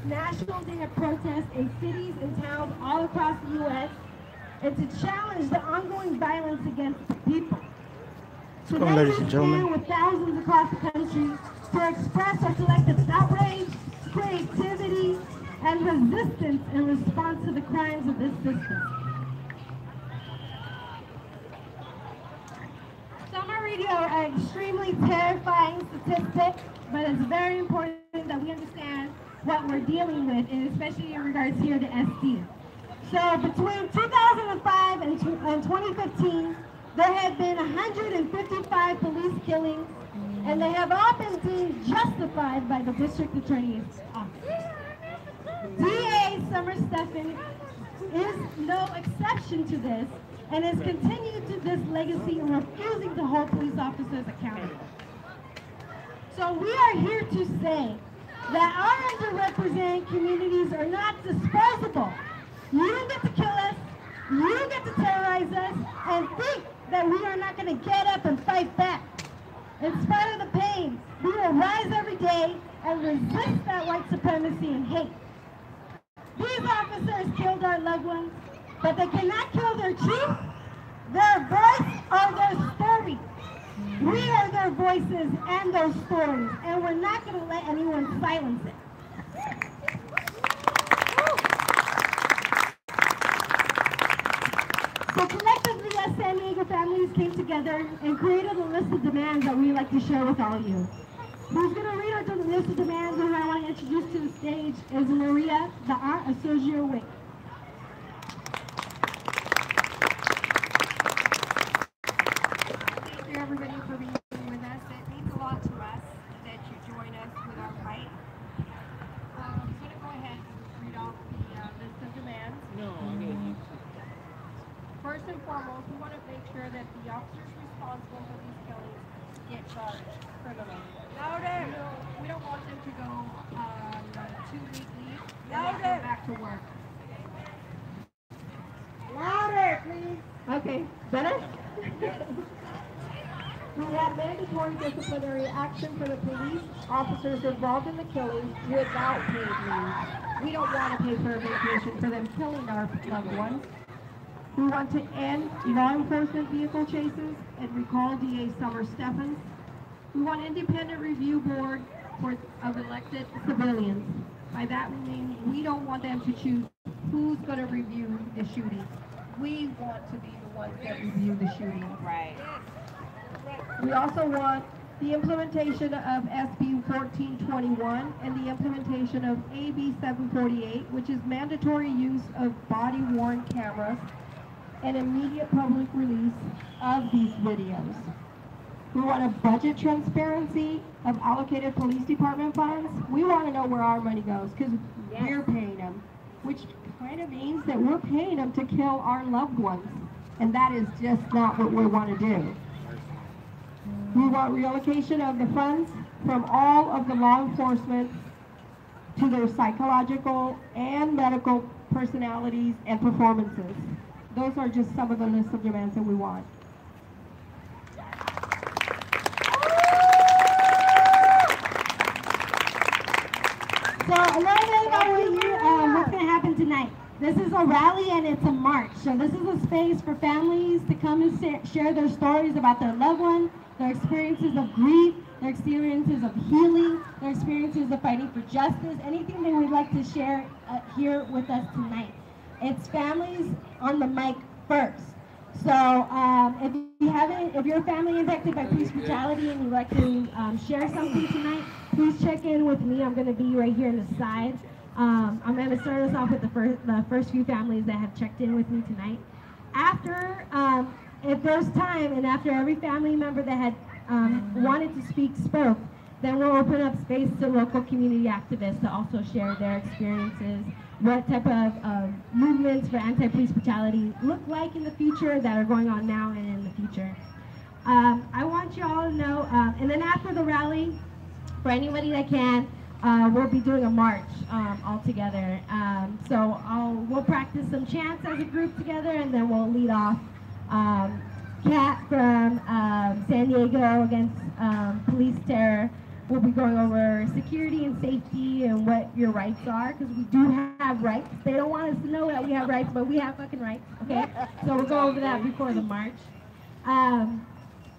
National Day of Protest in cities and towns all across the U.S. and to challenge the ongoing violence against the people. Today ladies and we gentlemen. stand with thousands across the country to express our collective outrage, creativity, and resistance in response to the crimes of this system. Some are reading an extremely terrifying statistic, but it's very important that we understand what we're dealing with, and especially in regards here to SD. So between 2005 and 2015, there have been 155 police killings, and they have all been deemed justified by the district attorney's office. DA Summer Stephan is no exception to this, and has continued to this legacy in refusing to hold police officers accountable. So we are here to say that our underrepresented communities are not disposable. You don't get to kill us, you don't get to terrorize us, and think that we are not going to get up and fight back. In spite of the pain, we will rise every day and resist that white supremacy and hate. These officers killed our loved ones, but they cannot kill their truth, their voice, or their story. We are their voices and their stories, and we're not going to let anyone silence it. So collectively, as San Diego families came together and created a list of demands that we'd like to share with all of you. Who's going to read our list of demands and who I want to introduce to the stage is Maria, the Aunt of Sergio Wick. Thank you everybody for being with us. It means a lot to us that you join us with our fight. I'm going to go ahead and read off the list of demands. First and foremost, we want to make sure that the officers responsible for these killings get charged criminally. Louder! We don't want them to go on 2-week leave and then go back to work. Louder, please. Okay, better? We have mandatory disciplinary action for the police officers involved in the killings without paid leave. We don't want to pay for a vacation for them killing our loved ones. We want to end law enforcement vehicle chases and recall DA Summer Stephan. We want independent review board of elected civilians. By that we mean we don't want them to choose who's going to review the shooting. We want to be the ones that review the shooting. Right. We also want the implementation of SB 1421 and the implementation of AB 748, which is mandatory use of body-worn cameras and immediate public release of these videos. We want a budget transparency of allocated police department funds. We want to know where our money goes because we're paying them, which kind of means that we're paying them to kill our loved ones. And that is just not what we want to do. We want reallocation of the funds from all of the law enforcement to their psychological and medical personalities and performances. Those are just some of the list of demands that we want. So a little bit about what's going to happen tonight. This is a rally and it's a march. So this is a space for families to come and share their stories about their loved one, their experiences of grief, their experiences of healing, their experiences of fighting for justice, anything they would like to share here with us tonight. It's families on the mic first. So if your family impacted by police brutality and you'd like to share something tonight, please check in with me. I'm going to be right here on the side. I'm going to start us off with the first few families that have checked in with me tonight. After, if there's time, and after every family member that had wanted to speak spoke, then we'll open up space to local community activists to also share their experiences, what type of movements for anti-police brutality look like in the future that are going on now and in the future. I want you all to know, and then after the rally, for anybody that can, we'll be doing a march all together. So we'll practice some chants as a group together, and then we'll lead off. Kat from San Diego against police terror. We'll be going over security and safety and what your rights are, because we do have rights. They don't want us to know that we have rights, but we have fucking rights, okay? So we'll go over that before the march.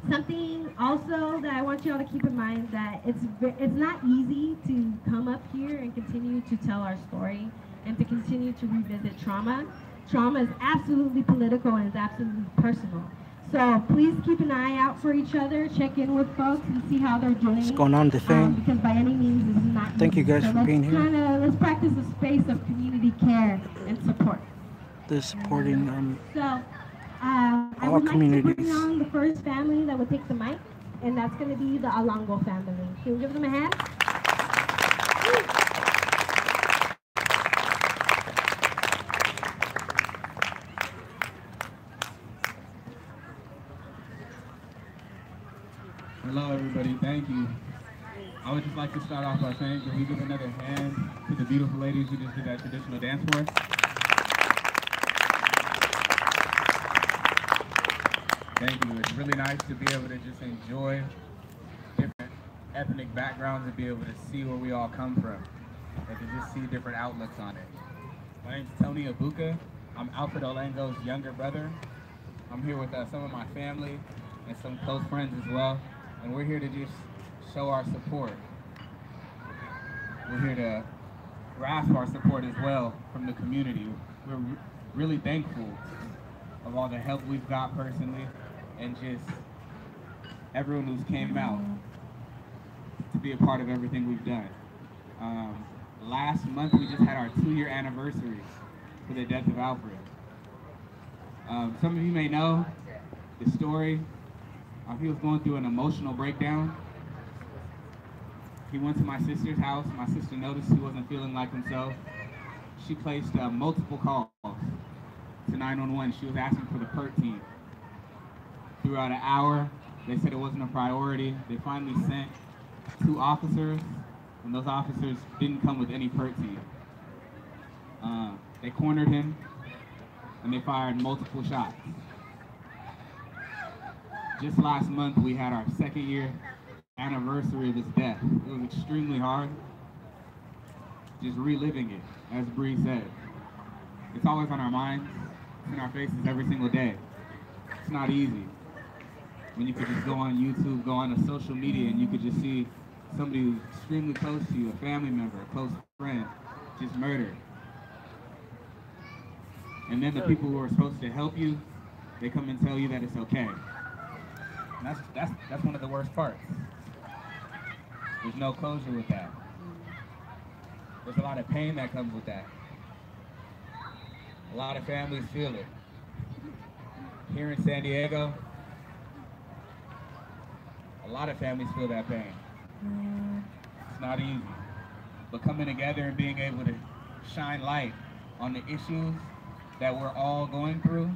Something also that I want you all to keep in mind, that it's not easy to come up here and continue to tell our story and to continue to revisit trauma. Trauma is absolutely political and it's absolutely personal. So please keep an eye out for each other, check in with folks and see how they're doing. What's going on with the thing? Because by any means it's not Thank you guys for being here. Let's practice a space of community care and support. The supporting I all would like to communities. bring on the first family that would take the mic, and that's going to be the Alongo family. Can we give them a hand? Hello everybody, thank you. I would just like to start off by saying, can we give another hand to the beautiful ladies who just did that traditional dance for us? Thank you. It's really nice to be able to just enjoy different ethnic backgrounds and be able to see where we all come from and to just see different outlooks on it. My name's Tony Abuka. I'm Alfred Olango's younger brother. I'm here with some of my family and some close friends as well, and we're here to just show our support. We're here to grasp our support as well from the community. We're really thankful of all the help we've got personally, and just everyone who's came out to be a part of everything we've done. Last month we just had our 2-year anniversary for the death of Alfred. Some of you may know the story. He was going through an emotional breakdown. He went to my sister's house. My sister noticed he wasn't feeling like himself. She placed multiple calls to 911. She was asking for the PERT team. Throughout an hour, they said it wasn't a priority. They finally sent 2 officers, and those officers didn't come with any PERT team. They cornered him, and they fired multiple shots. Just last month, we had our 2nd-year anniversary of his death. It was extremely hard, just reliving it, as Bree said. It's always on our minds, it's in our faces every single day. It's not easy. When you could just go on YouTube, go on to social media, and you could just see somebody who's extremely close to you, a family member, a close friend, just murdered. And then the people who are supposed to help you, they come and tell you that it's okay. And that's one of the worst parts. There's no closure with that. There's a lot of pain that comes with that. A lot of families feel it. Here in San Diego, a lot of families feel that pain. It's not easy. But coming together and being able to shine light on the issues that we're all going through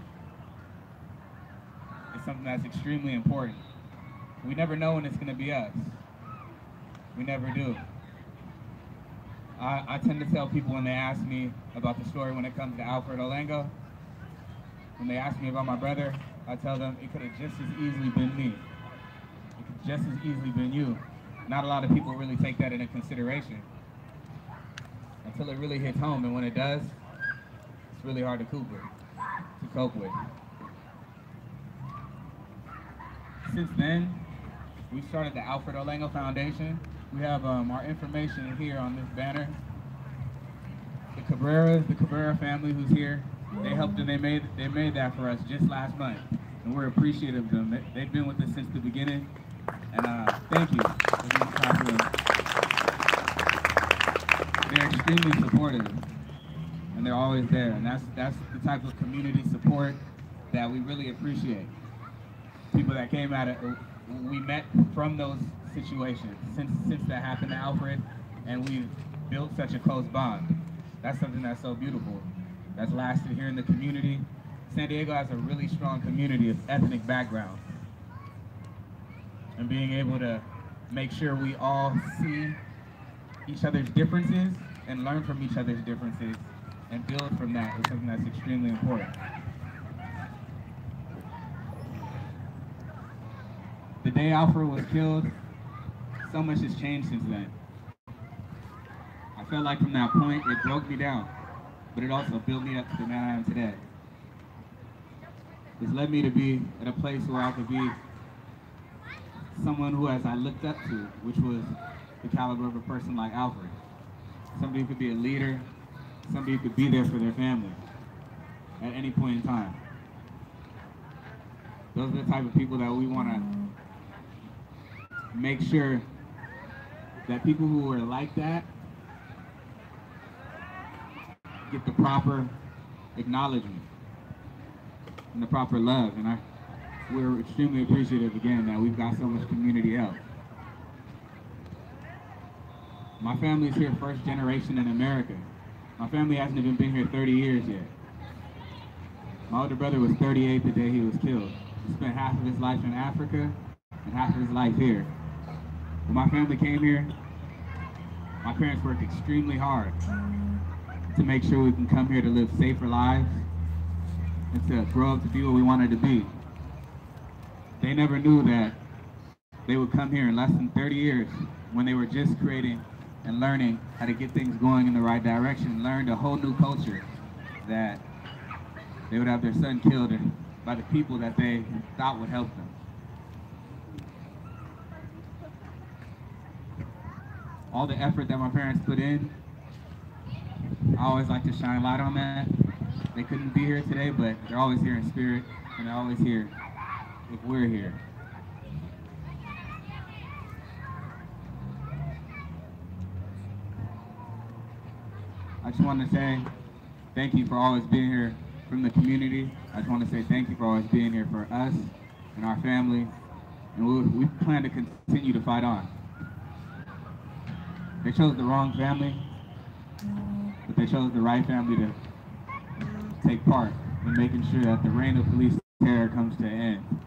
is something that's extremely important. We never know when it's going to be us. We never do. I tend to tell people when they ask me about the story when it comes to Alfred Olango, when they ask me about my brother, I tell them it could have just as easily been me. It could just as easily been you. Not a lot of people really take that into consideration until it really hits home, and when it does, it's really hard to cope with. Since then, we started the Alfred Olango Foundation. We have our information here on this banner. The Cabrera family who's here, they helped and they made that for us just last month, and we're appreciative of them. They've been with us since the beginning, and thank you. They're extremely supportive, and they're always there, and that's the type of community support that we really appreciate. People that came at it, we met from those situations since that happened to Alfred, and we've built such a close bond. That's something that's so beautiful, that's lasted here in the community. San Diego has a really strong community of ethnic backgrounds, and being able to make sure we all see each other's differences and learn from each other's differences and build from that is something that's extremely important. The day Alfred was killed, so much has changed since then. I felt like from that point, it broke me down, but it also built me up to the man I am today. It's led me to be at a place where I could be someone who, as I looked up to, which was the caliber of a person like Alfred. Somebody who could be a leader, somebody who could be there for their family at any point in time. Those are the type of people that we want to make sure that people who are like that get the proper acknowledgement and the proper love. And we're extremely appreciative again that we've got so much community help. My family's here first generation in America. My family hasn't even been here 30 years yet. My older brother was 38 the day he was killed. He spent half of his life in Africa and half of his life here. When my family came here, my parents worked extremely hard to make sure we can come here to live safer lives and to grow up to be what we wanted to be. They never knew that they would come here in less than 30 years when they were just creating and learning how to get things going in the right direction, learned a whole new culture, that they would have their son killed by the people that they thought would help them. All the effort that my parents put in, I always like to shine light on that. They couldn't be here today, but they're always here in spirit, and they're always here if we're here. I just want to say thank you for always being here from the community. I just want to say thank you for always being here for us and our family, and we plan to continue to fight on. They chose the wrong family, but they chose the right family to take part in making sure that the reign of police terror comes to an end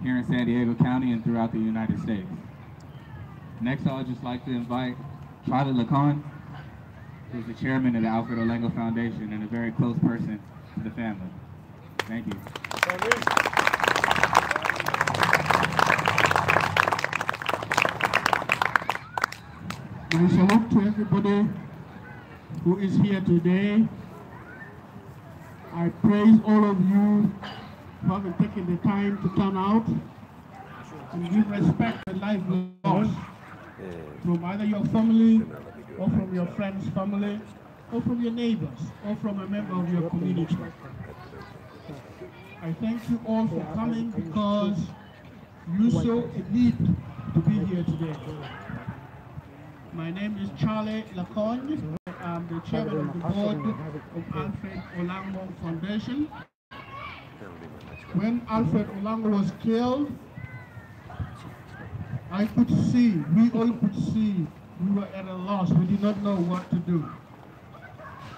here in San Diego County and throughout the United States. Next, I would just like to invite Charlie Lacan, who's the chairman of the Alfred Olengo Foundation and a very close person to the family. Thank you. I salute to everybody who is here today. I praise all of you who have taken the time to turn out and give respect to life lost from either your family or from your friend's family or from your neighbors or from a member of your community. I thank you all for coming because you saw a need to be here today. My name is Charlie Lacan. I'm the chairman of the board of Alfred Olengo Foundation. When Alfred Olengo was killed, I could see, we all could see, we were at a loss. We did not know what to do.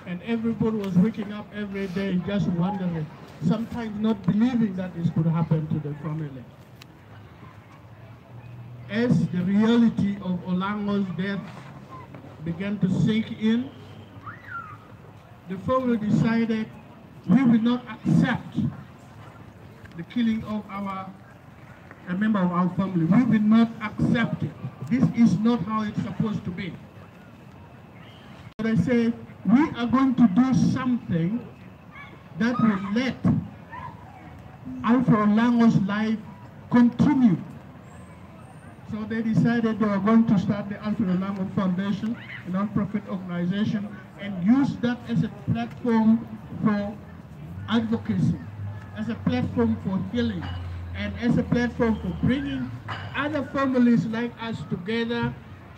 And everybody was waking up every day just wondering, sometimes not believing that this could happen to the family. As the reality of Olengo's death began to sink in, the family decided we will not accept the killing of a member of our family. We will not accept it. This is not how it's supposed to be. So they say, we are going to do something that will let Alfred Olengo's life continue. So they decided they were going to start the Alfred Olengo Foundation, a non-profit organization, and use that as a platform for advocacy, as a platform for healing, and as a platform for bringing other families like us together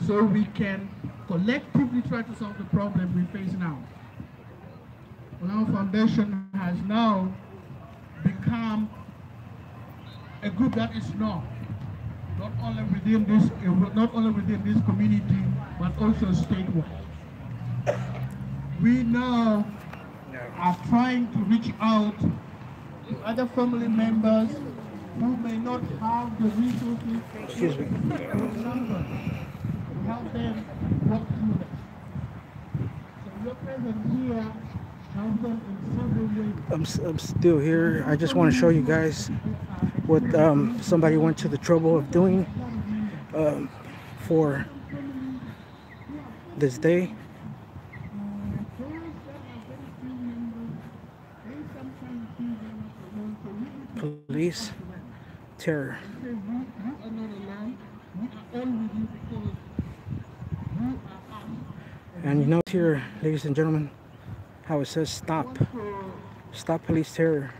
so we can collectively try to solve the problem we face now. Olengo Foundation has now become a group that is known not only within this community, but also statewide. We now are trying to reach out to other family members who may not have the resources to help them walk through that. So your presence here helps them in several ways. I'm still here. I just want to show you guys what somebody went to the trouble of doing for this day. Police terror. And you know here, ladies and gentlemen, how it says stop. Stop police terror.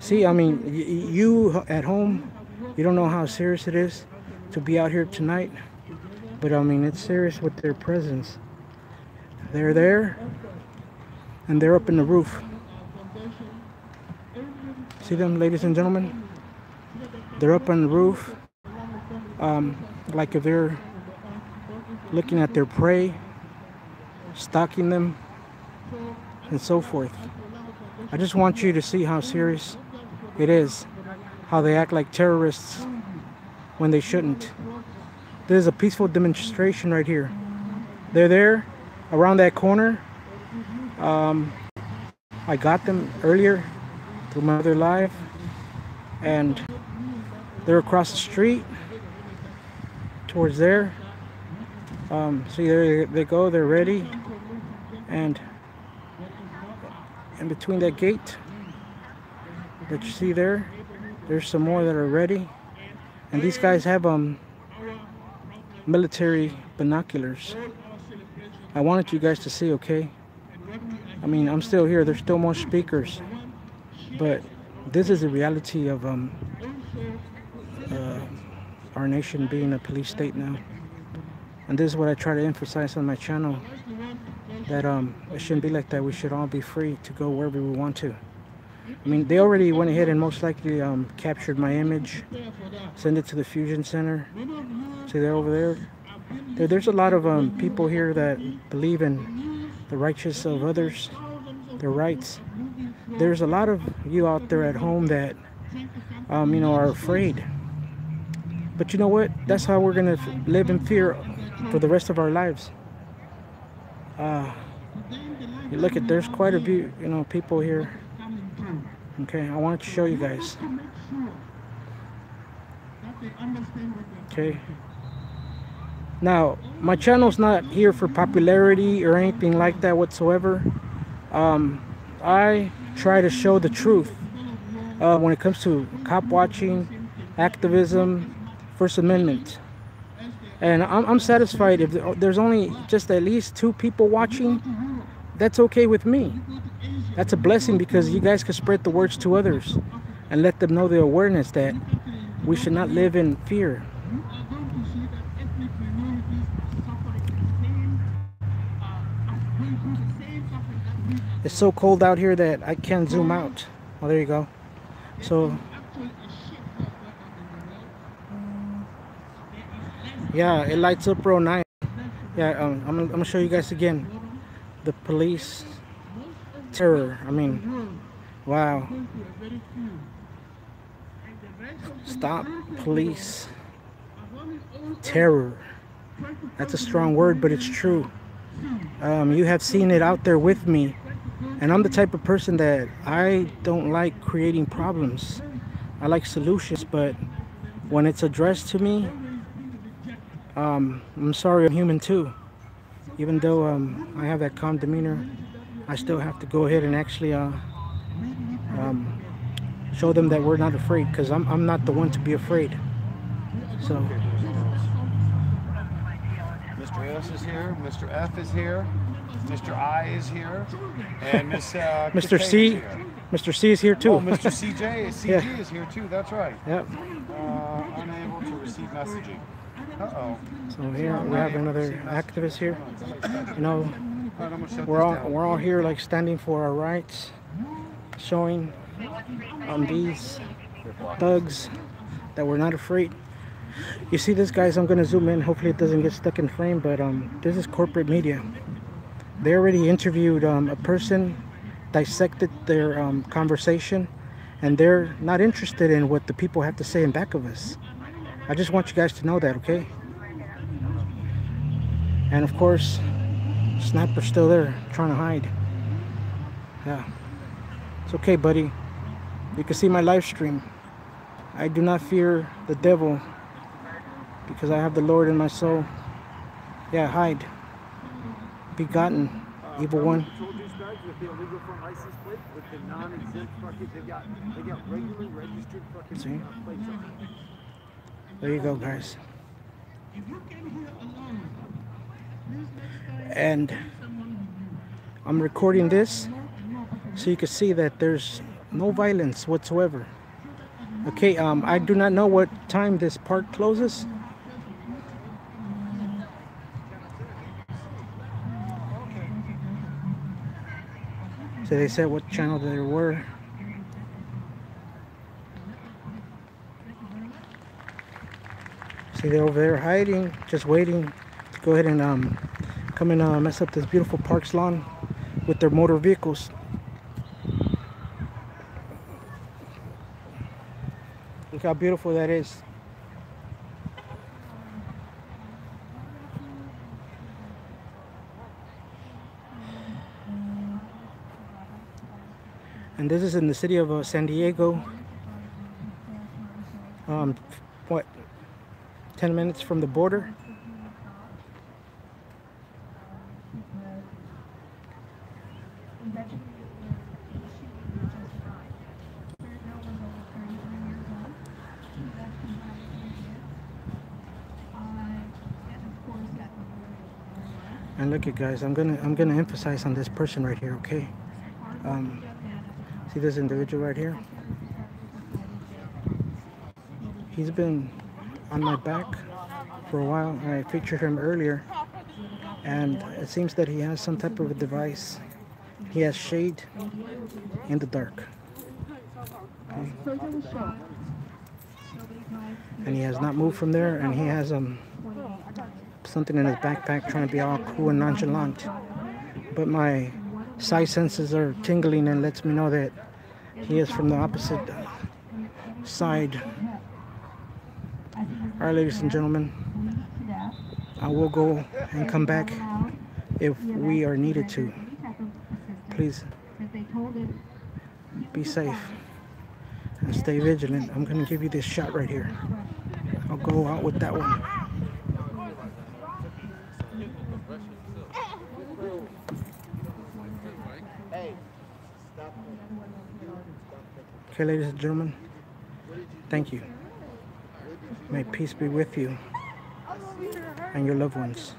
See, I mean, you at home, you don't know how serious it is to be out here tonight. But I mean, it's serious with their presence. They're there, and they're up in the roof. See them, ladies and gentlemen? They're up on the roof, like if they're looking at their prey, stalking them, and so forth. I just want you to see how serious it is, how they act like terrorists when they shouldn't. This is a peaceful demonstration right here. They're there around that corner. I got them earlier through my other live, and they're across the street towards there. See, there they go, they're ready, and in between that gate that you see there, there's some more that are ready, and these guys have military binoculars. I wanted you guys to see, okay? I mean, I'm still here, there's still more speakers, but this is the reality of our nation being a police state now. And this is what I try to emphasize on my channel, that it shouldn't be like that. We should all be free to go wherever we want to. I mean, they already went ahead and most likely captured my image, sent it to the Fusion Center. See, they're over there. There's a lot of people here that believe in the righteous of others, their rights. There's a lot of you out there at home that, you know, are afraid. But you know what? That's how we're gonna live in fear for the rest of our lives. You look at, there's quite a few, you know, people here. Okay, I wanted to show you guys. Okay. Now, my channel's not here for popularity or anything like that whatsoever. I try to show the truth when it comes to cop watching, activism, First Amendment. And I'm satisfied if there's only just at least 2 people watching. That's okay with me. That's a blessing, because you guys can spread the words to others and let them know the awareness that we should not live in fear. It's so cold out here that I can't zoom out. Oh, there you go. So yeah, it lights up real nice. Yeah, I'm gonna show you guys again the police terror. I mean, wow. Stop police terror. That's a strong word, but it's true. You have seen it out there with me, and I'm the type of person that I don't like creating problems. I like solutions, but when it's addressed to me, I'm sorry, I'm human too. Even though I have that calm demeanor, I still have to go ahead and actually show them that we're not afraid, because I'm not the one to be afraid. So Mr. S is here, Mr. F is here, Mr. I is here, and Miss Mr. C, here. Mr. C is here too. Oh, Mr. CG is here too. That's right. Yep. Unable to receive messaging. Uh-oh. So here we have another activist here. You know, we're all here like standing for our rights, showing these thugs that we're not afraid. You see this, guys? I'm gonna zoom in. Hopefully it doesn't get stuck in frame, but this is corporate media. They already interviewed a person, dissected their conversation, and they're not interested in what the people have to say in back of us. I just want you guys to know that, okay? And of course, Sniper's still there, trying to hide. Yeah. It's okay, buddy. You can see my live stream. I do not fear the devil, because I have the Lord in my soul. Yeah, hide. Begotten, evil one. Patrol dispatch with the illegal front license plate, with the non-exempt fucking, they got regular registered fucking See? plates on them. There you go, guys. And I'm recording this so you can see that there's no violence whatsoever. Okay, I do not know what time this park closes. So they said what channel there were. See, they're over there hiding, just waiting to go ahead and come and mess up this beautiful park's lawn with their motor vehicles. Look how beautiful that is. And this is in the city of San Diego. What? 10 minutes from the border. And look at, guys, I'm gonna emphasize on this person right here, okay? See this individual right here? He's been on my back for a while. I featured him earlier, and it seems that he has some type of a device. He has shade in the dark. Okay. And he has not moved from there, and he has something in his backpack trying to be all cool and nonchalant. But my sight senses are tingling and lets me know that he is from the opposite side. Alright, ladies and gentlemen, I will go and come back if we are needed to. Please be safe and stay vigilant. I'm going to give you this shot right here. I'll go out with that one. Okay, ladies and gentlemen, thank you. May peace be with you and your loved ones.